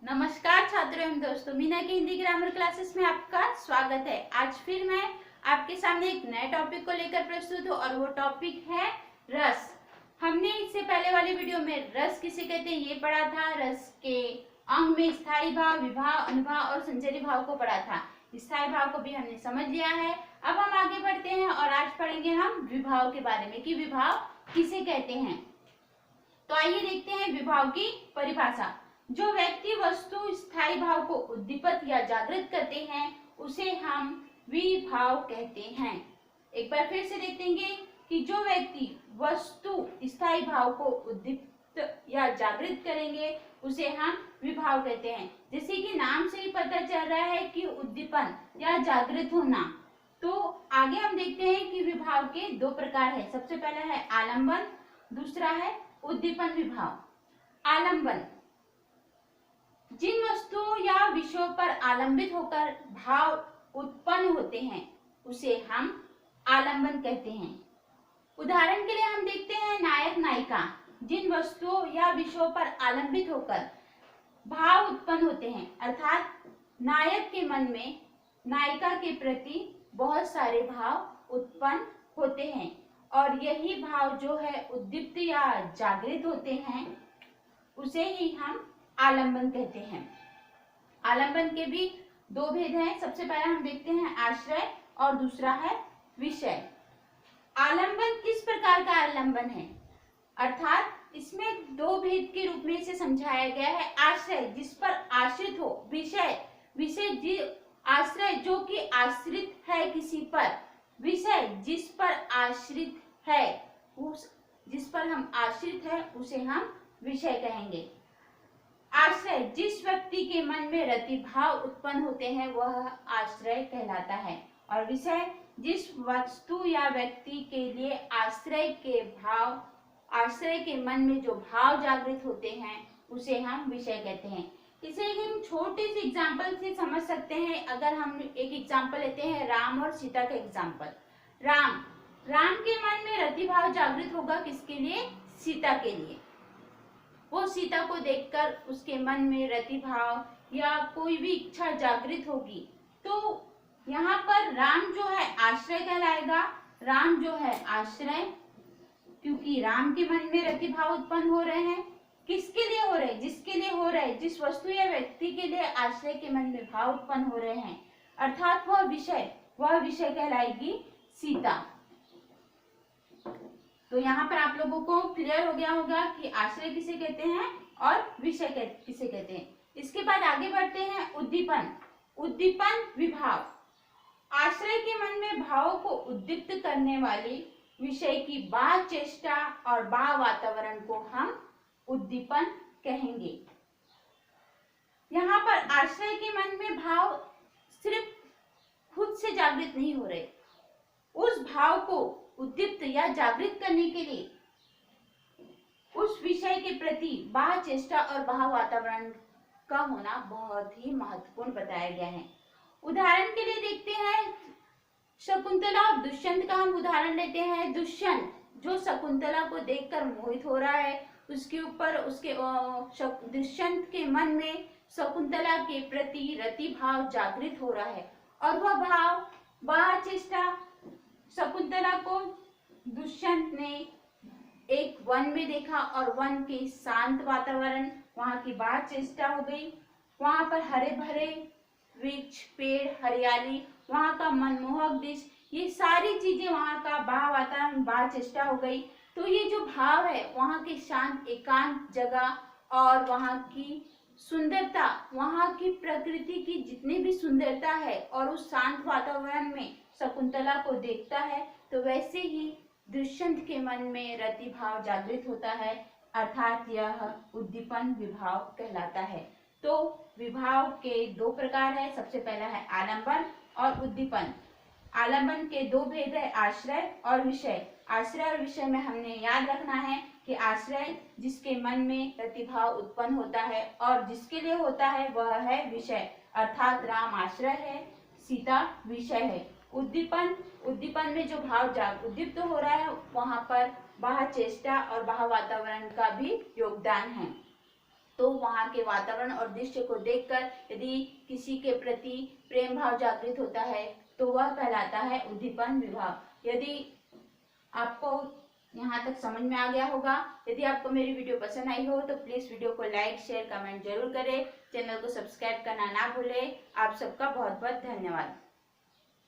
नमस्कार छात्रों एवं दोस्तों, मीना की हिंदी ग्रामर क्लासेस में आपका स्वागत है। आज फिर मैं आपके सामने एक नए टॉपिक को लेकर प्रस्तुत हूँ और वो टॉपिक है रस। हमने इससे पहले वाली वीडियो में रस किसे कहते हैं ये पढ़ा था। रस के अंग में स्थायी भाव, विभाव, अनुभाव और संचरी भाव को पढ़ा था। स्थायी भाव को भी हमने समझ लिया है। अब हम आगे बढ़ते हैं और आज पढ़ेंगे हम विभाव के बारे में कि विभाव किसे कहते हैं। तो आइए देखते हैं विभाव की परिभाषा। जो व्यक्ति वस्तु स्थायी भाव को उद्दीपित या जागृत करते हैं उसे हम विभाव कहते हैं। एक बार फिर से देखेंगे कि जो व्यक्ति वस्तु स्थायी भाव को उद्दीपित या जागृत करेंगे उसे हम विभाव कहते हैं। जैसे कि नाम से ही पता चल रहा है कि उद्दीपन या जागृत होना। तो आगे हम देखते हैं कि विभाव के दो प्रकार है। सबसे पहला है आलंबन, दूसरा है उद्दीपन विभाव। आलंबन जिन वस्तुओं या विषयों पर आलंबित होकर भाव उत्पन्न होते हैं उसे हम आलंबन कहते हैं। उदाहरण के लिए हम देखते हैं नायक नायिका। जिन वस्तुओं या विषयों पर आलंबित होकर भाव उत्पन्न होते हैं, अर्थात नायक के मन में नायिका के प्रति बहुत सारे भाव उत्पन्न होते हैं और यही भाव जो है उद्दीप्त या जागृत होते हैं उसे ही हम आलंबन कहते हैं। आलंबन के भी दो भेद हैं। सबसे पहले हम देखते हैं आश्रय और दूसरा है विषय। आलंबन किस प्रकार का आलंबन है, अर्थात इसमें दो भेद के रूप में इसे समझाया गया है। आश्रय जिस पर आश्रित हो, विषय आश्रय जो कि आश्रित है किसी पर, विषय जिस पर आश्रित है, जिस पर हम आश्रित है उसे हम विषय कहेंगे। आश्रय जिस व्यक्ति के मन में रति भाव उत्पन्न होते हैं वह आश्रय कहलाता है और विषय जिस वस्तु या व्यक्ति के लिए आश्रय के मन में जो भाव जागृत होते हैं उसे हम विषय कहते हैं। इसे हम छोटे से एग्जाम्पल से समझ सकते हैं। अगर हम एक एग्जाम्पल लेते हैं राम और सीता का एग्जाम्पल। राम के मन में रति भाव जागृत होगा किसके लिए? सीता के लिए। वो सीता को देखकर उसके मन में रति भाव या कोई भी इच्छा जागृत होगी। तो यहाँ पर राम जो है आश्रय कहलाएगा। राम जो है आश्रय, क्योंकि राम के मन में रति भाव उत्पन्न हो रहे हैं। किसके लिए हो रहे हैं? जिसके लिए हो रहे हैं, जिस वस्तु या व्यक्ति के लिए आश्रय के मन में भाव उत्पन्न हो रहे हैं, अर्थात वह विषय कहलाएगी सीता। तो यहाँ पर आप लोगों को क्लियर हो गया होगा कि आश्रय किसे कहते हैं और विषय किसे कहते हैं। इसके बाद आगे बढ़ते हैं उद्दीपन विभाव। आश्रय के मन में भावों को उद्दीप्त करने वाली विषय की बाह्य चेष्टा और बाह्य वातावरण को हम उद्दीपन कहेंगे। यहाँ पर आश्रय के मन में भाव सिर्फ खुद से जागृत नहीं हो रहे, उस भाव को उद्दीप्त या जागृत करने के लिए उस विषय के प्रति बाह्य चेष्टा और बाह्य वातावरण का होना बहुत ही महत्वपूर्ण बताया गया है। उदाहरण के लिए देखते हैं शकुंतला और दुष्यंत का हम उदाहरण लेते हैं। दुष्यंत जो शकुंतला को देखकर मोहित हो रहा है, उसके ऊपर दुष्यंत के मन में शकुंतला के प्रति रति भाव जागृत हो रहा है और वह भाव बाह्य चेष्टा शकुंतला को दुष्यंत ने एक वन में देखा और वन के शांत वातावरण, वहां की बाह्य चेष्टा हो गई। वहां पर हरे भरे वृक्ष, पेड़, हरियाली, वहां का मनमोहक दृश्य, ये सारी चीजें वहां का बाह्य वातावरण, बाह्य चेष्टा हो गई। तो ये जो भाव है वहां के शांत एकांत जगह और वहां की सुंदरता, वहां की प्रकृति की जितनी भी सुंदरता है और उस शांत वातावरण में शकुंतला को देखता है, तो वैसे ही दुष्यंत के मन में रति भाव जागृत होता है, अर्थात यह उद्दीपन विभाव कहलाता है। तो विभाव के दो प्रकार है। सबसे पहला है आलंबन और उद्दीपन। आलंबन के दो भेद है, आश्रय और विषय। आश्रय और विषय में हमने याद रखना है कि आश्रय जिसके मन में रतिभाव उत्पन्न होता है और जिसके लिए होता है वह है विषय, अर्थात राम आश्रय है, सीता विषय है। उद्दीपन में जो भाव उद्दीप्त हो रहा है वहां पर बाह्य चेष्टा और बाह्य वातावरण का भी योगदान है। तो वहाँ के वातावरण और दृश्य को देखकर यदि किसी के प्रति प्रेम भाव जागृत होता है तो वह कहलाता है उद्दीपन विभाव। यदि आपको यहाँ तक समझ में आ गया होगा। यदि आपको मेरी वीडियो पसंद आई हो तो प्लीज वीडियो को लाइक शेयर कमेंट जरूर करें। चैनल को सब्सक्राइब करना ना भूलें। आप सबका बहुत बहुत धन्यवाद।